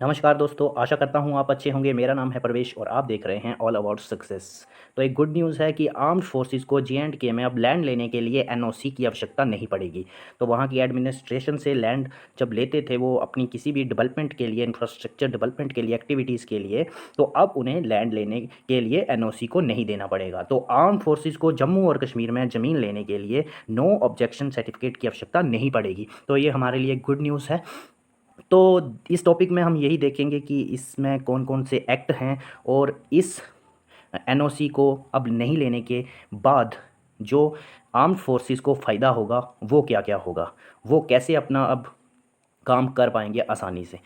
नमस्कार दोस्तों, आशा करता हूँ आप अच्छे होंगे। मेरा नाम है प्रवेश और आप देख रहे हैं ऑल अबाउट सक्सेस। तो एक गुड न्यूज़ है कि आर्म्ड फोर्सेस को जे.एंड.के में अब लैंड लेने के लिए एनओसी की आवश्यकता नहीं पड़ेगी। तो वहाँ की एडमिनिस्ट्रेशन से लैंड जब लेते थे वो अपनी किसी भी डेवलपमेंट के लिए, इंफ्रास्ट्रक्चर डेवलपमेंट के लिए, एक्टिविटीज़ के लिए, तो अब उन्हें लैंड लेने के लिए एनओसी को नहीं देना पड़ेगा। तो आर्म्ड फोर्सेस को जम्मू और कश्मीर में ज़मीन लेने के लिए नो ऑब्जेक्शन सर्टिफिकेट की आवश्यकता नहीं पड़ेगी। तो ये हमारे लिए गुड न्यूज़ है। तो इस टॉपिक में हम यही देखेंगे कि इसमें कौन कौन से एक्ट हैं और इस एनओसी को अब नहीं लेने के बाद जो आर्म्ड फोर्सेस को फ़ायदा होगा वो क्या क्या होगा, वो कैसे अपना अब काम कर पाएंगे आसानी से।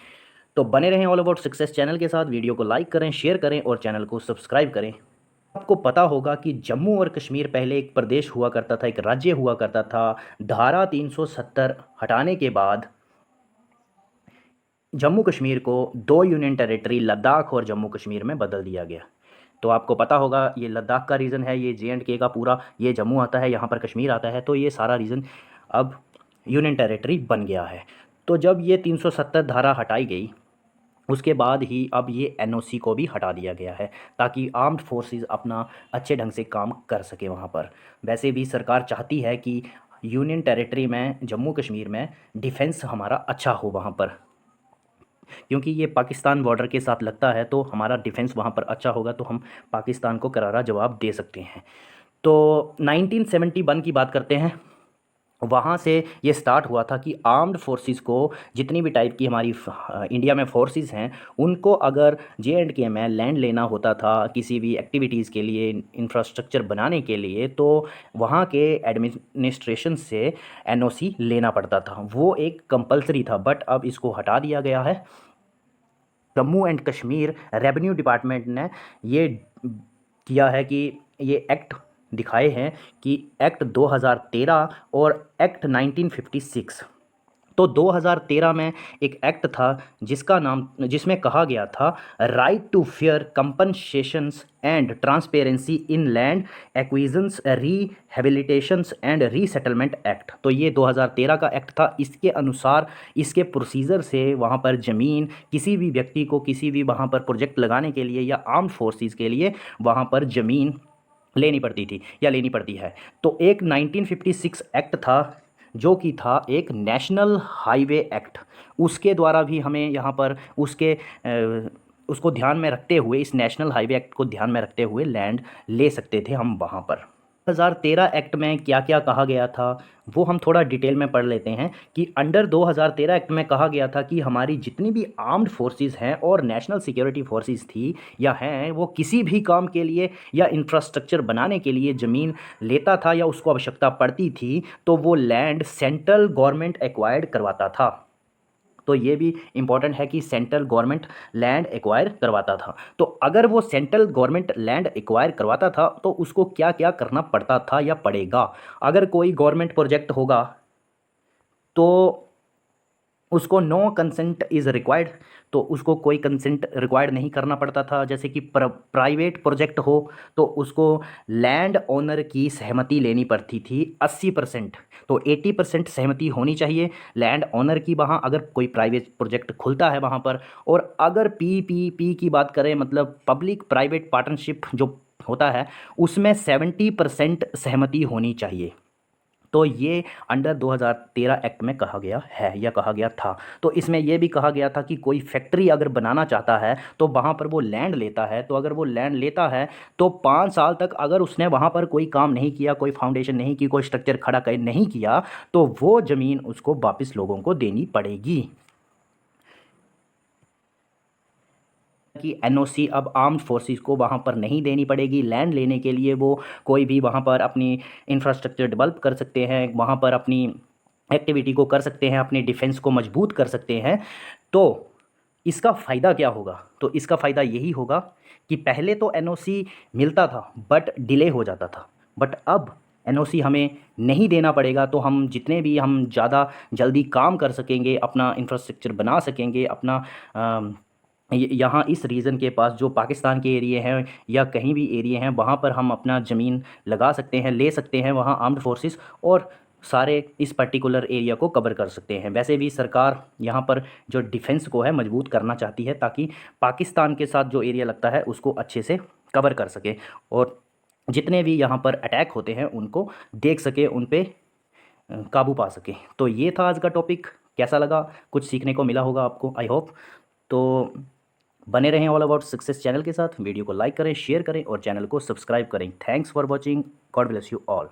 तो बने रहें ऑल अबाउट सक्सेस चैनल के साथ। वीडियो को लाइक करें, शेयर करें और चैनल को सब्सक्राइब करें। आपको पता होगा कि जम्मू और कश्मीर पहले एक प्रदेश हुआ करता था, एक राज्य हुआ करता था। धारा 370 हटाने के बाद जम्मू कश्मीर को दो यूनियन टेरिटरी लद्दाख और जम्मू कश्मीर में बदल दिया गया। तो आपको पता होगा ये लद्दाख का रीज़न है, ये जे.एंड.के का पूरा, ये जम्मू आता है, यहाँ पर कश्मीर आता है। तो ये सारा रीज़न अब यूनियन टेरिटरी बन गया है। तो जब ये 370 धारा हटाई गई उसके बाद ही अब ये एनओसी को भी हटा दिया गया है ताकि आर्म्ड फोर्सेस अपना अच्छे ढंग से काम कर सके वहाँ पर। वैसे भी सरकार चाहती है कि यूनियन टेरिटरी में, जम्मू कश्मीर में डिफेंस हमारा अच्छा हो वहाँ पर, क्योंकि ये पाकिस्तान बॉर्डर के साथ लगता है। तो हमारा डिफेंस वहाँ पर अच्छा होगा तो हम पाकिस्तान को करारा जवाब दे सकते हैं। तो 1971 की बात करते हैं। वहाँ से ये स्टार्ट हुआ था कि आर्म्ड फोर्सेस को, जितनी भी टाइप की हमारी इंडिया में फोर्सेस हैं, उनको अगर जे.एंड.के में लैंड लेना होता था किसी भी एक्टिविटीज़ के लिए, इंफ्रास्ट्रक्चर बनाने के लिए, तो वहाँ के एडमिनिस्ट्रेशन से एनओसी लेना पड़ता था। वो एक कंपलसरी था, बट अब इसको हटा दिया गया है। Jammu and Kashmir revenue department ने ये किया है कि ये एक्ट दिखाए हैं कि एक्ट 2013 और एक्ट 1956। तो 2013 में एक एक्ट था जिसका नाम, जिसमें कहा गया था right to fair compensations and transparency in land acquisitions rehabilitations and resettlement act. तो ये 2013 का एक्ट था। इसके अनुसार, इसके प्रोसीजर से वहाँ पर ज़मीन किसी भी व्यक्ति को किसी भी वहाँ पर प्रोजेक्ट लगाने के लिए या आर्म्ड फोर्सेस के लिए वहाँ पर ज़मीन लेनी पड़ती थी या लेनी पड़ती है। तो एक 1956 एक्ट था जो कि था एक नेशनल हाईवे एक्ट। उसके द्वारा भी हमें यहाँ पर उसको ध्यान में रखते हुए, इस नेशनल हाईवे एक्ट को ध्यान में रखते हुए लैंड ले सकते थे हम वहाँ पर। 2013 एक्ट में क्या क्या कहा गया था वो हम थोड़ा डिटेल में पढ़ लेते हैं कि अंडर 2013 एक्ट में कहा गया था कि हमारी जितनी भी आर्म्ड फोर्सेस हैं और नेशनल सिक्योरिटी फोर्सेस थी या हैं, वो किसी भी काम के लिए या इंफ्रास्ट्रक्चर बनाने के लिए ज़मीन लेता था या उसको आवश्यकता पड़ती थी तो वो लैंड सेंट्रल गवर्नमेंट एक्वायर्ड करवाता था। तो ये भी इम्पॉर्टेंट है कि सेंट्रल गवर्नमेंट लैंड एक्वायर करवाता था। तो अगर वो सेंट्रल गवर्नमेंट लैंड एक्वायर करवाता था तो उसको क्या क्या करना पड़ता था या पड़ेगा। अगर कोई गवर्नमेंट प्रोजेक्ट होगा तो उसको नो कंसेंट इज़ रिक्वायर्ड, तो उसको कोई कंसेंट रिक्वायर्ड नहीं करना पड़ता था। जैसे कि प्राइवेट प्रोजेक्ट हो तो उसको लैंड ओनर की सहमति लेनी पड़ती थी 80%। तो 80% सहमति होनी चाहिए लैंड ओनर की वहाँ, अगर कोई प्राइवेट प्रोजेक्ट खुलता है वहाँ पर। और अगर पीपीपी की बात करें, मतलब पब्लिक प्राइवेट पार्टनरशिप जो होता है, उसमें 70% सहमति होनी चाहिए। तो ये अंडर 2013 एक्ट में कहा गया है या कहा गया था। तो इसमें यह भी कहा गया था कि कोई फैक्ट्री अगर बनाना चाहता है तो वहाँ पर वो लैंड लेता है। तो अगर वो लैंड लेता है तो 5 साल तक अगर उसने वहाँ पर कोई काम नहीं किया, कोई फाउंडेशन नहीं की, कोई स्ट्रक्चर खड़ा कर नहीं किया, तो वो ज़मीन उसको वापस लोगों को देनी पड़ेगी। कि एनओसी अब आर्म्ड फोर्सेस को वहाँ पर नहीं देनी पड़ेगी लैंड लेने के लिए। वो कोई भी वहाँ पर अपनी इंफ्रास्ट्रक्चर डेवलप कर सकते हैं, वहाँ पर अपनी एक्टिविटी को कर सकते हैं, अपनी डिफेंस को मजबूत कर सकते हैं। तो इसका फ़ायदा क्या होगा? तो इसका फ़ायदा यही होगा कि पहले तो एनओसी मिलता था बट डिले हो जाता था, बट अब एनओसी हमें नहीं देना पड़ेगा। तो हम जितने भी हम ज़्यादा जल्दी काम कर सकेंगे, अपना इंफ्रास्ट्रक्चर बना सकेंगे, अपना यहाँ इस रीजन के पास जो पाकिस्तान के एरिए हैं या कहीं भी एरिए हैं वहाँ पर हम अपना ज़मीन लगा सकते हैं, ले सकते हैं वहाँ आर्म्ड फोर्सेस। और सारे इस पर्टिकुलर एरिया को कवर कर सकते हैं। वैसे भी सरकार यहाँ पर जो डिफेंस को है मजबूत करना चाहती है, ताकि पाकिस्तान के साथ जो एरिया लगता है उसको अच्छे से कवर कर सके, और जितने भी यहाँ पर अटैक होते हैं उनको देख सके, उन पे काबू पा सके। तो ये था आज का टॉपिक। कैसा लगा? कुछ सीखने को मिला होगा आपको, आई होप। तो बने रहें ऑल अबाउट सक्सेस चैनल के साथ। वीडियो को लाइक करें, शेयर करें और चैनल को सब्सक्राइब करें। Thanks for watching. God bless you all.